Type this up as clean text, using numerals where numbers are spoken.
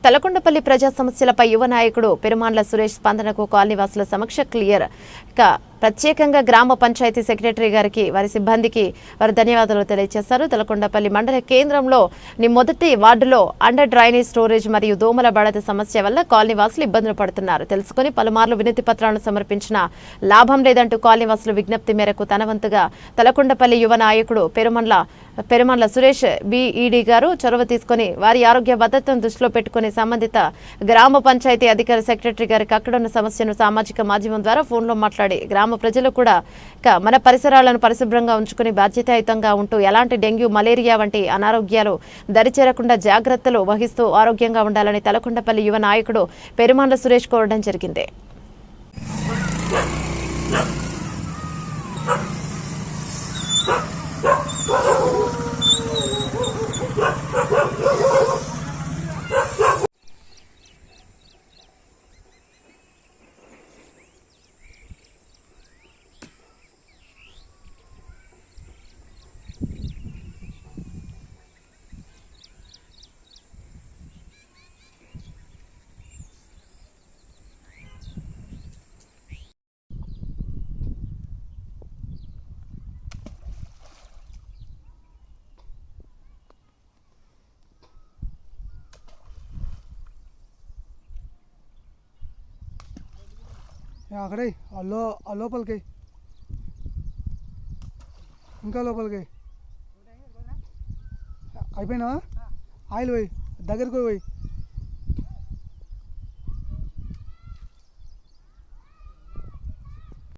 తలకొండపల్లి ప్రజా సమస్యలపై యువ నాయకుడు పెరుమాండ్ల సురేష్ స్పందనకు కాలనీవాసుల సమక్ష క్లియర్. ప్రత్యేకంగా గ్రామ పంచాయతీ సెక్రటరీ గారికి వారి సిబ్బందికి వారు ధన్యవాదాలు తెలియజేశారు. తలకొండపల్లి మండల కేంద్రంలో మొదటి వార్డులో అండర్ డ్రైనేజ్ స్టోరేజ్ మరియు దోమల బడత సమస్య వల్ల కాలనీవాసులు ఇబ్బందులు పడుతున్నారు. తెలుసుకుని పలుమార్లు వినతి పత్రాలను సమర్పించిన లాభం లేదంటూ కాలనీవాసుల విజ్ఞప్తి మేరకు తన వంతుగా తలకొండపల్లి యువ నాయకుడు పెరుమాండ్ల సురేష్ బీఈడీ గారు చొరవ తీసుకుని వారి ఆరోగ్య భద్రతను దృష్టిలో పెట్టుకుని సంబంధిత గ్రామ పంచాయతీ అధికారి సెక్రటరీ గారికి అక్కడున్న సమస్యను సామాజిక మాధ్యమం ద్వారా ఫోన్లో మాట్లాడి గ్రామ ప్రజలు కూడా మన పరిసరాలను పరిశుభ్రంగా ఉంచుకుని బాధ్యతాయుతంగా ఉంటూ ఎలాంటి డెంగ్యూ మలేరియా వంటి అనారోగ్యాలు దరిచేరకుండా జాగ్రత్తలు వహిస్తూ ఆరోగ్యంగా ఉండాలని తలకొండపల్లి యువ నాయకుడు పెరుమాండ్ల సురేష్ కోరడం జరిగింది. అక్కడే లోపలికి ఇంకా లోపలికి అయిపోయినా ఆయిల్ పోయి దగ్గరికి పోయి